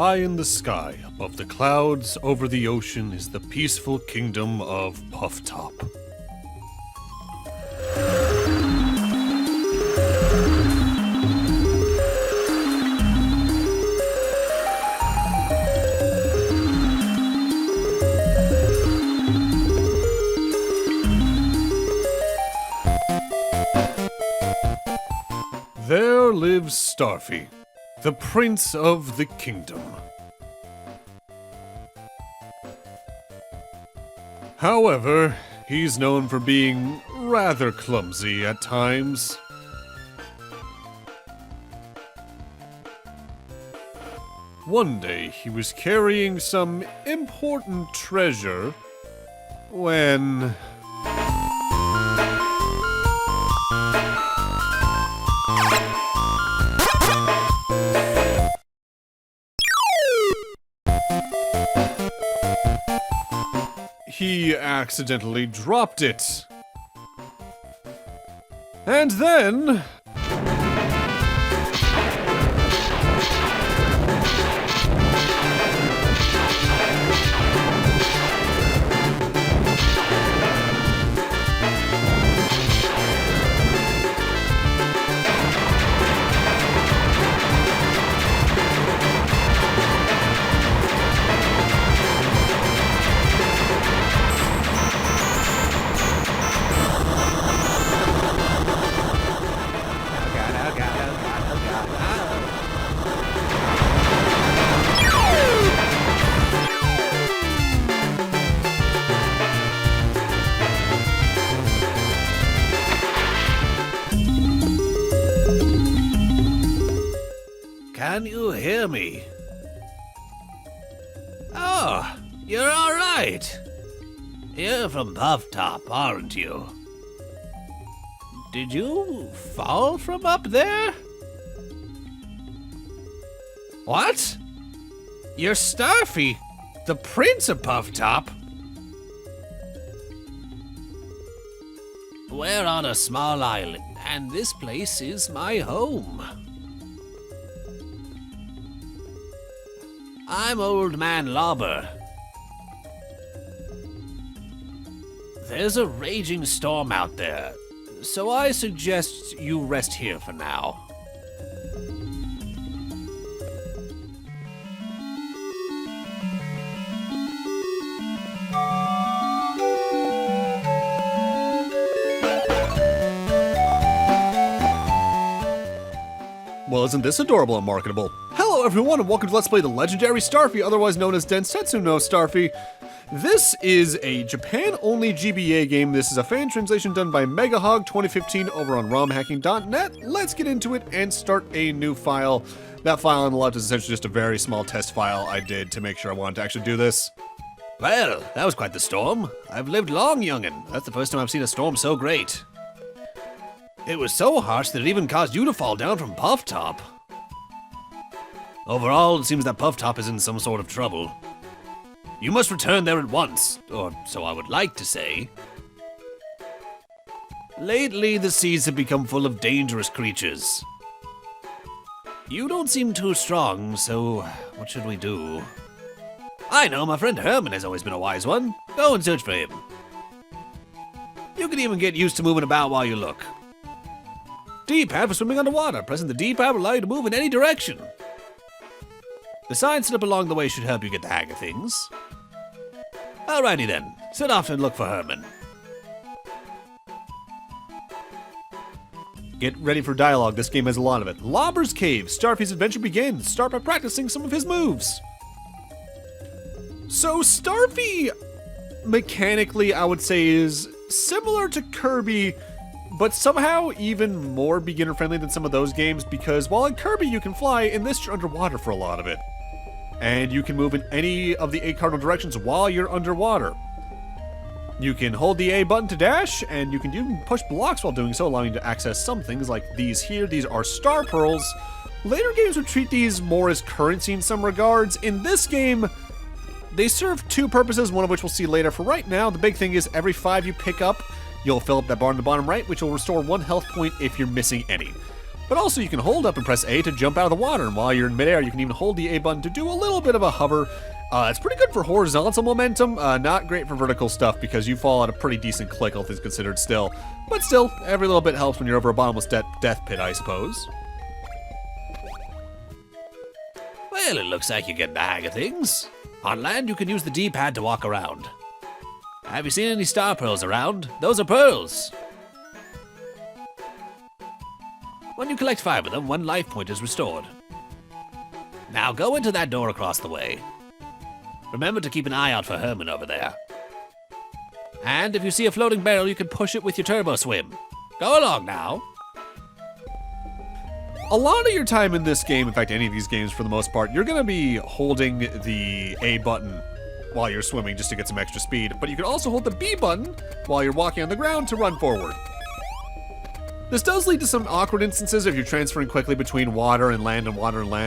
high in the sky, above the clouds, over the ocean, is the peaceful kingdom of Puff Top. There lives Starfy, the prince of the kingdom. However, he's known for being rather clumsy at times. One day, he was carrying some important treasure when... he accidentally dropped it. And then... Can you hear me? Oh, you're all right. You're from Puff Top, aren't you? Did you fall from up there? What? You're Starfy, the prince of Puff Top? We're on a small island, and this place is my home. I'm Old Man Lobber. There's a raging storm out there, so I suggest you rest here for now. Well, isn't this adorable and marketable? Hello everyone and welcome to Let's Play the legendary Starfy, otherwise known as Densetsu no Starfy. This is a Japan-only GBA game. This is a fan translation done by Megahog 2015 over on romhacking.net. Let's get into it and start a new file. That file on the left is essentially just a very small test file I did to make sure I wanted to actually do this. Well, that was quite the storm. I've lived long, young'un. That's the first time I've seen a storm so great. It was so harsh that it even caused you to fall down from Puff Top. Overall, it seems that Puff Top is in some sort of trouble. You must return there at once, or so I would like to say. Lately, the seas have become full of dangerous creatures. You don't seem too strong, so what should we do? I know, my friend Herman has always been a wise one. Go and search for him. You can even get used to moving about while you look. D-pad for swimming underwater. Pressing the D-pad will allow you to move in any direction. The signs set up along the way should help you get the hang of things. Alrighty then, set off and look for Herman. Get ready for dialogue, this game has a lot of it. Lobber's Cave, Starfy's adventure begins. Start by practicing some of his moves. So Starfy, mechanically, I would say is similar to Kirby, but somehow even more beginner-friendly than some of those games, because while in Kirby you can fly, in this you're underwater for a lot of it. And you can move in any of the 8 cardinal directions while you're underwater. You can hold the A button to dash, and you can even push blocks while doing so, allowing you to access some things like these here. These are star pearls. Later games would treat these more as currency in some regards. In this game, they serve 2 purposes, one of which we'll see later. For right now, the big thing is every 5 you pick up, you'll fill up that bar on the bottom right, which will restore 1 health point if you're missing any. But also you can hold up and press A to jump out of the water, and while you're in midair, you can even hold the A button to do a little bit of a hover. It's pretty good for horizontal momentum, not great for vertical stuff because you fall at a pretty decent click, all things considered still. But still, every little bit helps when you're over a bottomless death pit, I suppose. Well, it looks like you're getting the hang of things. On land, you can use the D-pad to walk around. Have you seen any star pearls around? Those are pearls. When you collect 5 of them, 1 life point is restored. Now go into that door across the way. Remember to keep an eye out for Herman over there. And if you see a floating barrel, you can push it with your turbo swim. Go along now. A lot of your time in this game, in fact any of these games for the most part, you're going to be holding the A button while you're swimming just to get some extra speed, but you can also hold the B button while you're walking on the ground to run forward. This does lead to some awkward instances if you're transferring quickly between water and land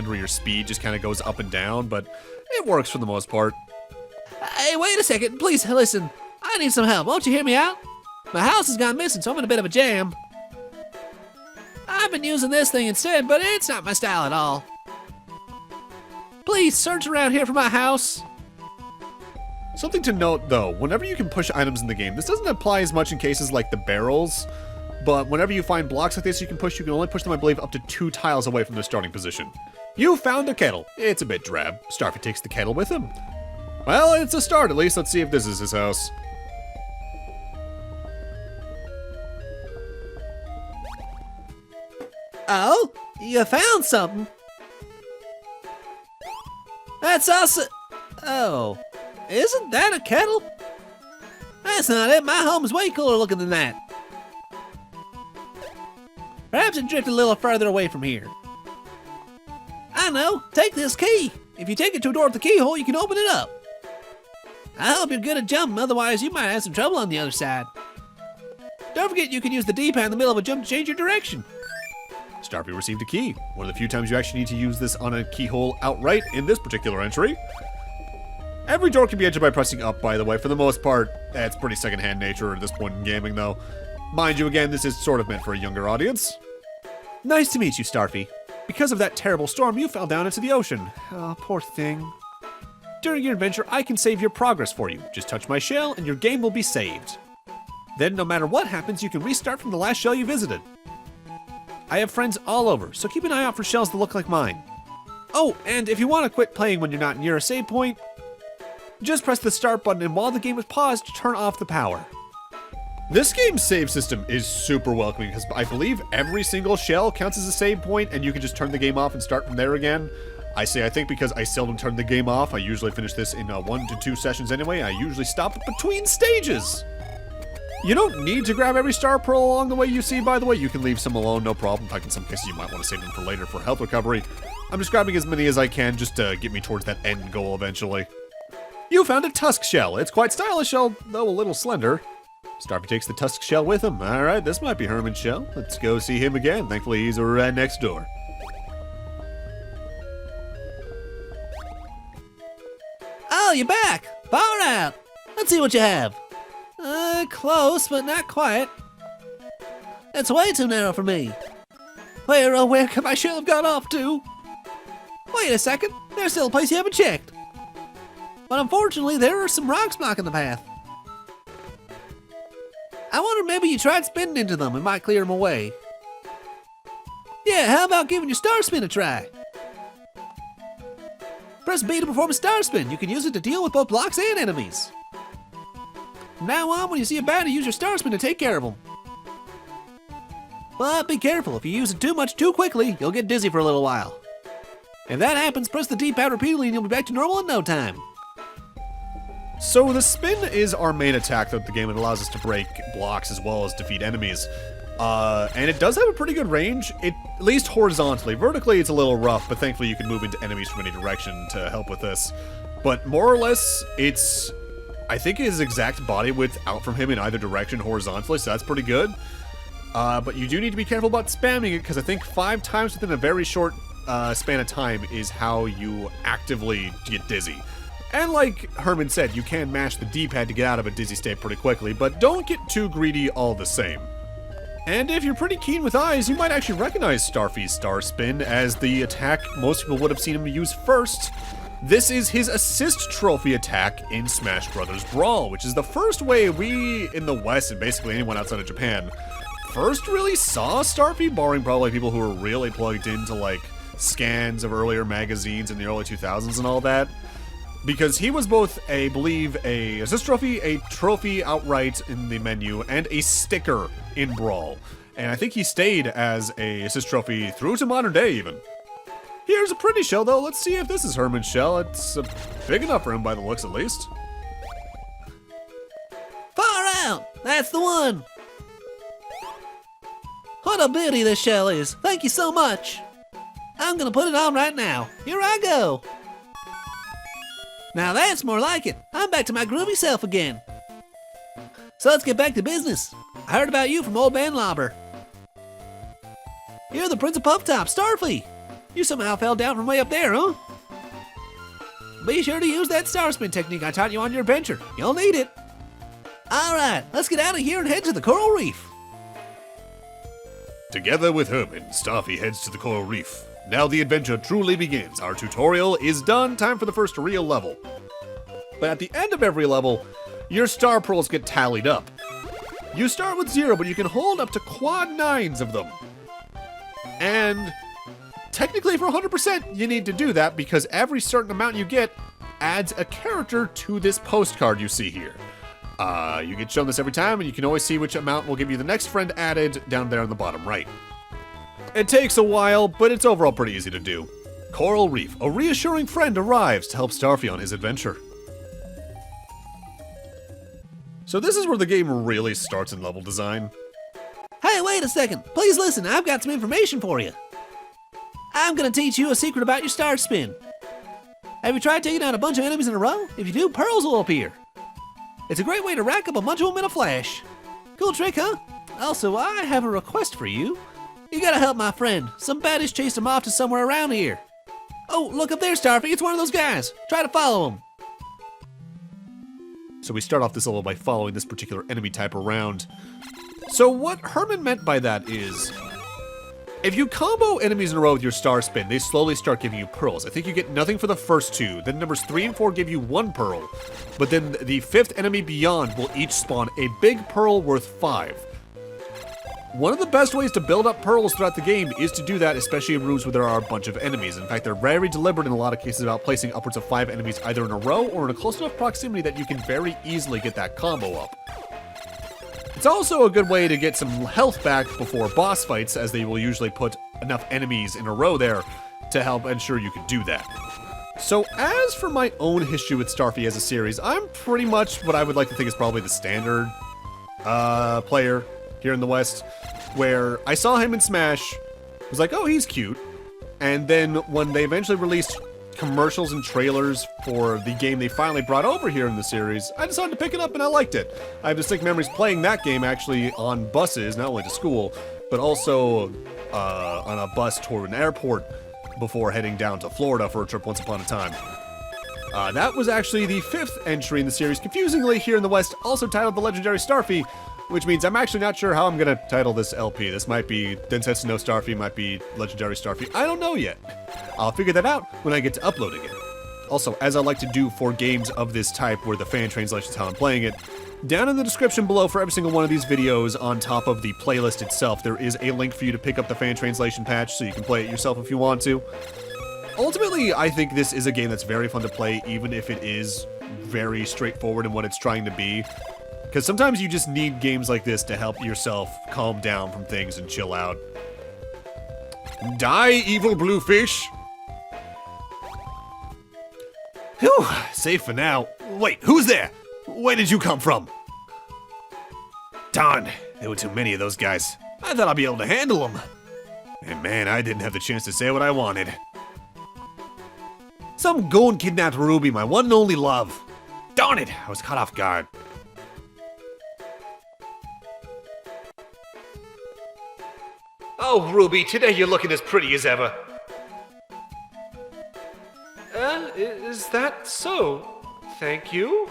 where your speed just kind of goes up and down, but it works for the most part. Hey, wait a second. Please, listen. I need some help. Won't you hear me out? My house has gone missing, so I'm in a bit of a jam. I've been using this thing instead, but it's not my style at all. Please search around here for my house. Something to note though, whenever you can push items in the game, this doesn't apply as much in cases like the barrels, but whenever you find blocks like this you can only push them, I believe, up to 2 tiles away from their starting position. You found a kettle. It's a bit drab. Starfy takes the kettle with him. Well, it's a start at least. Let's see if this is his house. Oh, you found something. That's awesome. Oh, isn't that a kettle? That's not it. My home is way cooler looking than that. Perhaps it drifted a little further away from here. I know. Take this key. If you take it to a door with the keyhole, you can open it up. I hope you're good at jumping, otherwise you might have some trouble on the other side. Don't forget you can use the D-pad in the middle of a jump to change your direction. Starfy received a key. One of the few times you actually need to use this on a keyhole outright in this particular entry. Every door can be entered by pressing up, by the way. For the most part, it's pretty secondhand nature at this point in gaming, though. Mind you, again, this is sort of meant for a younger audience. Nice to meet you, Starfy. Because of that terrible storm, you fell down into the ocean. Oh, poor thing. During your adventure, I can save your progress for you. Just touch my shell, and your game will be saved. Then, no matter what happens, you can restart from the last shell you visited. I have friends all over, so keep an eye out for shells that look like mine. Oh, and if you want to quit playing when you're not near a save point, just press the start button, and while the game is paused, turn off the power. This game's save system is super welcoming because I believe every single shell counts as a save point and you can just turn the game off and start from there again. I think because I seldom turn the game off. I usually finish this in 1 to 2 sessions anyway. I usually stop between stages. You don't need to grab every star pearl along the way you see, by the way. You can leave some alone, no problem. In fact, in some cases you might want to save them for later for health recovery. I'm just grabbing as many as I can just to get me towards that end goal eventually. You found a tusk shell. It's quite stylish, though a little slender. Starfy takes the tusk shell with him. Alright, this might be Herman's shell. Let's go see him again. Thankfully, he's right next door. Oh, you're back! Far out! Let's see what you have. Close, but not quite. It's way too narrow for me. Where could my shell have gone off to? Wait a second, there's still a place you haven't checked. But unfortunately, there are some rocks blocking the path. I wonder maybe you tried spinning into them. It might clear them away. Yeah, how about giving your star spin a try? Press B to perform a star spin. You can use it to deal with both blocks and enemies. From now on, when you see a baddie, use your star spin to take care of them. But be careful. If you use it too much too quickly, you'll get dizzy for a little while. If that happens, press the D-pad repeatedly and you'll be back to normal in no time. So the spin is our main attack throughout the game. It allows us to break blocks as well as defeat enemies. And it does have a pretty good range, at least horizontally. Vertically, it's a little rough, but thankfully you can move into enemies from any direction to help with this. But more or less, I think his exact body width out from him in either direction horizontally, so that's pretty good. But you do need to be careful about spamming it, because I think 5 times within a very short span of time is how you actively get dizzy. And like Herman said, you can mash the D-pad to get out of a dizzy state pretty quickly, but don't get too greedy all the same. And if you're pretty keen with eyes, you might actually recognize Starfy's Star Spin as the attack most people would have seen him use first. This is his assist trophy attack in Smash Bros. Brawl, which is the first way we in the West, and basically anyone outside of Japan, first really saw Starfy, barring probably people who were really plugged into like scans of earlier magazines in the early 2000s and all that. Because he was both, I believe, a assist trophy, a trophy outright in the menu, and a sticker in Brawl. And I think he stayed as a assist trophy through to modern day even. Here's a pretty shell though, let's see if this is Herman's shell. It's big enough for him by the looks at least. Far out! That's the one! What a beauty this shell is. Thank you so much. I'm gonna put it on right now. Here I go. Now that's more like it. I'm back to my groovy self again. So let's get back to business. I heard about you from old man Lobber. You're the Prince of Puff Top, Starfy. You somehow fell down from way up there, huh? Be sure to use that star spin technique I taught you on your adventure. You'll need it. Alright, let's get out of here and head to the coral reef. Together with Herman, Starfy heads to the coral reef. Now the adventure truly begins. Our tutorial is done. Time for the first real level. But at the end of every level, your star pearls get tallied up. You start with 0, but you can hold up to quad 9s of them. And technically for 100%, you need to do that because every certain amount you get adds a character to this postcard you see here. You get shown this every time, and you can always see which amount will give you the next friend added down there on the bottom right. It takes a while, but it's overall pretty easy to do. Coral Reef, a reassuring friend arrives to help Starfy on his adventure. So this is where the game really starts in level design. Hey, wait a second. Please listen, I've got some information for you. I'm gonna teach you a secret about your star spin. Have you tried taking out a bunch of enemies in a row? If you do, pearls will appear. It's a great way to rack up a bunch of them in a flash. Cool trick, huh? Also, I have a request for you. You gotta help my friend. Some baddies chased him off to somewhere around here. Oh, look up there, Starfy. It's one of those guys. Try to follow him. So we start off this level by following this particular enemy type around. So what Herman meant by that is, if you combo enemies in a row with your star spin, they slowly start giving you pearls. I think you get nothing for the first 2, then numbers 3 and 4 give you 1 pearl, but then the 5th enemy beyond will each spawn a big pearl worth 5. One of the best ways to build up pearls throughout the game is to do that, especially in rooms where there are a bunch of enemies. In fact, they're very deliberate in a lot of cases about placing upwards of 5 enemies either in a row or in a close enough proximity that you can very easily get that combo up. It's also a good way to get some health back before boss fights, as they will usually put enough enemies in a row there to help ensure you can do that. So as for my own history with Starfy as a series, I'm pretty much what I would like to think is probably the standard player here in the West, where I saw him in Smash, was like, oh, he's cute, and then when they eventually released commercials and trailers for the game they finally brought over here in the series, I decided to pick it up and I liked it. I have distinct memories playing that game actually on buses, not only to school, but also on a bus toward an airport before heading down to Florida for a trip once upon a time. That was actually the 5th entry in the series, confusingly here in the West, also titled The Legendary Starfy, which means I'm actually not sure how I'm gonna title this LP. This might be Densetsu no Starfy, might be Legendary Starfy. I don't know yet. I'll figure that out when I get to uploading it. Also, as I like to do for games of this type where the fan translation is how I'm playing it, down in the description below for every single one of these videos on top of the playlist itself, there is a link for you to pick up the fan translation patch so you can play it yourself if you want to. Ultimately, I think this is a game that's very fun to play, even if it is very straightforward in what it's trying to be. Because sometimes you just need games like this to help yourself calm down from things and chill out. Die, evil blue fish! Whew, safe for now. Wait, who's there? Where did you come from? Darn, there were too many of those guys. I thought I'd be able to handle them. And man, I didn't have the chance to say what I wanted. Some goon kidnapped Ruby, my one and only love. Darn it, I was caught off guard. Oh, Ruby, today you're looking as pretty as ever. Is that so? Thank you.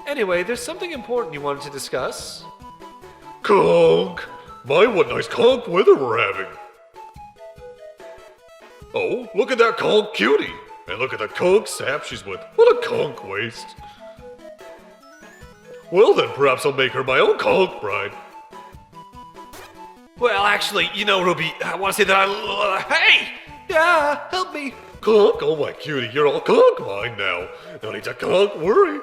Anyway, there's something important you wanted to discuss. Coke! My, what nice conch weather we're having. Oh, look at that conch cutie. And look at the conch sap she's with. What a conch waste. Well then, perhaps I'll make her my own conch bride. Well, actually, you know, Ruby, I want to say that hey! Yeah, help me. Conch, oh my cutie, you're all conch mine now. No need to conch worry.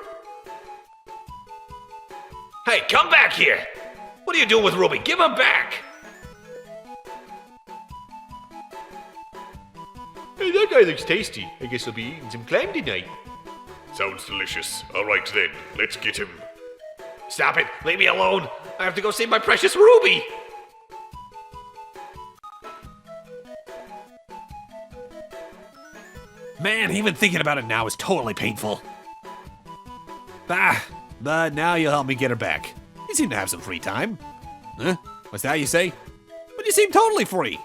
Hey, come back here! What are you doing with Ruby? Give him back! Hey, that guy looks tasty. I guess I'll be eating some clam tonight. Sounds delicious. Alright then, let's get him. Stop it! Leave me alone! I have to go save my precious Ruby! Man, even thinking about it now is totally painful. But now you'll help me get her back. You seem to have some free time. Huh? What's that you say? But you seem totally free.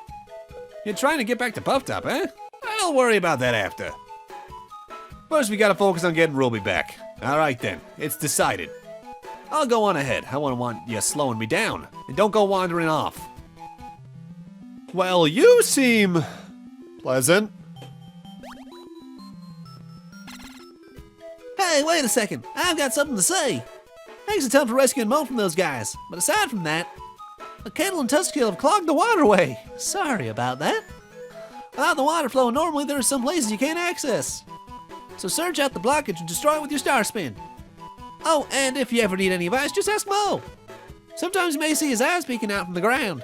You're trying to get back to Puff Top, huh? I'll worry about that after. First, we gotta focus on getting Ruby back. Alright then, it's decided. I'll go on ahead. I wouldn't want you slowing me down. And don't go wandering off. Well, you seem pleasant. Hey, wait a second. I've got something to say. Thanks a ton for rescuing Mo from those guys. But aside from that, the kettle and Tuskill have clogged the waterway. Sorry about that. Without the water flowing normally, there are some places you can't access. So search out the blockage and destroy it with your star spin. Oh, and if you ever need any advice, just ask Mo. Sometimes you may see his eyes peeking out from the ground.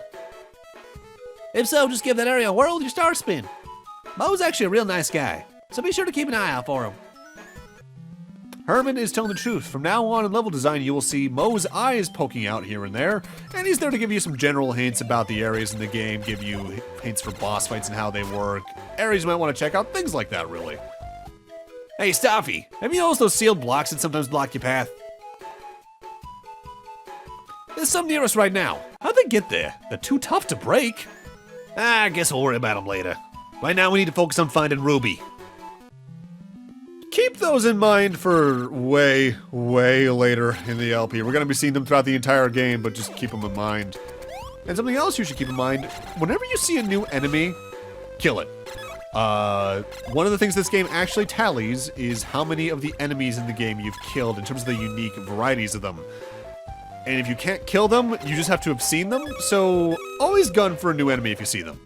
If so, just give that area a whirl with your star spin. Mo's actually a real nice guy, so be sure to keep an eye out for him. Herman is telling the truth. From now on in level design, you will see Mo's eyes poking out here and there, and he's there to give you some general hints about the areas in the game, give you hints for boss fights and how they work, areas you might want to check out, things like that, really. Hey, Starfy, have you noticed those sealed blocks that sometimes block your path? There's some near us right now. How'd they get there? They're too tough to break. I guess we'll worry about them later. Right now, we need to focus on finding Ruby. Keep those in mind for way, way later in the LP. We're going to be seeing them throughout the entire game, but just keep them in mind. And something else you should keep in mind, whenever you see a new enemy, kill it. One of the things this game actually tallies is how many of the enemies in the game you've killed in terms of the unique varieties of them. And if you can't kill them, you just have to have seen them, so always gun for a new enemy if you see them.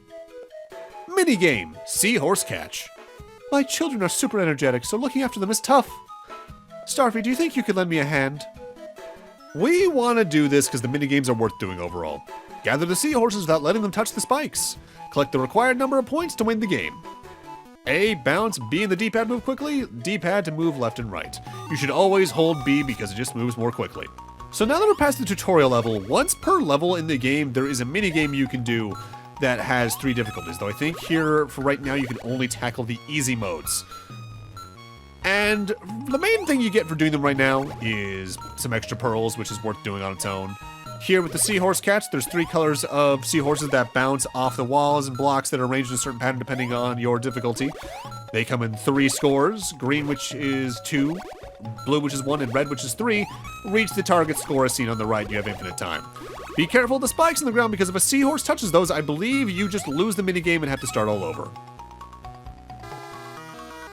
Minigame, Seahorse Catch. My children are super energetic, so looking after them is tough. Starfy, do you think you could lend me a hand? We want to do this because the minigames are worth doing overall. Gather the seahorses without letting them touch the spikes. Collect the required number of points to win the game. A, bounce, B in the D-pad move quickly, D-pad to move left and right. You should always hold B because it just moves more quickly. So now that we're past the tutorial level, once per level in the game, there is a minigame you can do that has 3 difficulties, though I think here, for right now, you can only tackle the easy modes. And the main thing you get for doing them right now is some extra pearls, which is worth doing on its own. Here with the seahorse catch, there's 3 colors of seahorses that bounce off the walls and blocks that are arranged in a certain pattern depending on your difficulty. They come in 3 scores, green which is 2, blue which is 1, and red which is 3. Reach the target score as seen on the right, you have infinite time. Be careful of the spikes in the ground because if a seahorse touches those, I believe you just lose the minigame and have to start all over.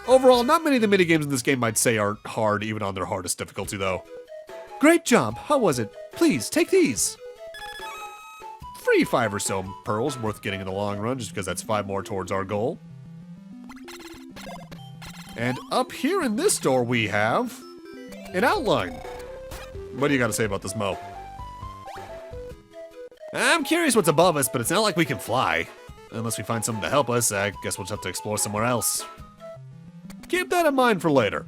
Overall, not many of the minigames in this game I'd say are hard, even on their hardest difficulty though. Great job, how was it? Please, take these. Free 5 or so pearls, worth getting in the long run, just because that's 5 more towards our goal. And up here in this door we have an outline. What do you got to say about this, Mo? I'm curious what's above us, but it's not like we can fly. Unless we find something to help us, I guess we'll just have to explore somewhere else. Keep that in mind for later.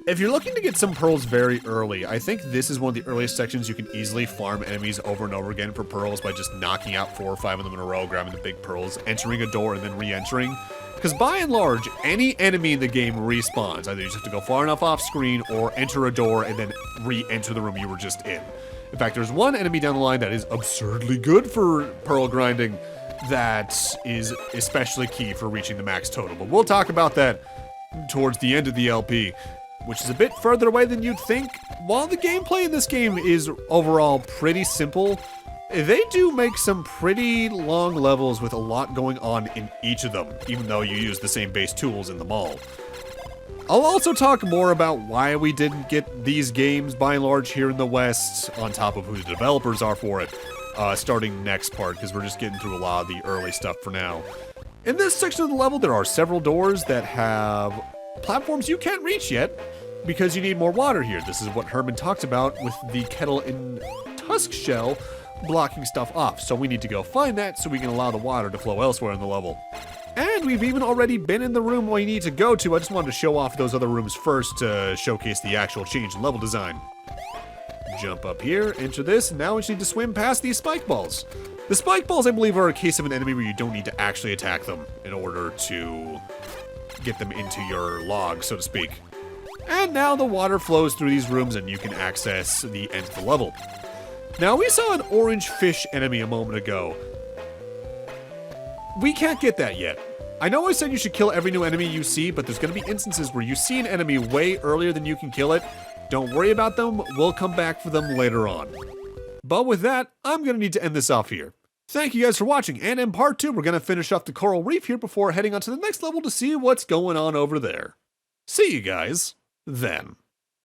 If you're looking to get some pearls very early, I think this is one of the earliest sections you can easily farm enemies over and over again for pearls by just knocking out 4 or 5 of them in a row, grabbing the big pearls, entering a door, and then re-entering. Because by and large, any enemy in the game respawns. Either you just have to go far enough off screen or enter a door and then re-enter the room you were just in. In fact, there's one enemy down the line that is absurdly good for pearl grinding that is especially key for reaching the max total. But we'll talk about that towards the end of the LP, which is a bit further away than you'd think. While the gameplay in this game is overall pretty simple, They do make some pretty long levels with a lot going on in each of them, even though you use the same base tools in them all. I'll also talk more about why we didn't get these games by and large here in the West, on top of who the developers are for it, starting next part, because we're just getting through a lot of the early stuff for now. In this section of the level, there are several doors that have platforms you can't reach yet, because you need more water here. This is what Herman talked about with the kettle in Tusk Shell blocking stuff off, so we need to go find that so we can allow the water to flow elsewhere in the level. And we've even already been in the room we need to go to. I just wanted to show off those other rooms first to showcase the actual change in level design. Jump up here, enter this, and now we just need to swim past these spike balls. The spike balls, I believe, are a case of an enemy where you don't need to actually attack them in order to get them into your log, so to speak. And now the water flows through these rooms and you can access the end of the level. Now, we saw an orange fish enemy a moment ago. We can't get that yet. I know I said you should kill every new enemy you see, but there's going to be instances where you see an enemy way earlier than you can kill it. Don't worry about them, we'll come back for them later on. But with that, I'm going to need to end this off here. Thank you guys for watching, and in part 2, we're going to finish off the coral reef here before heading on to the next level to see what's going on over there. See you guys then.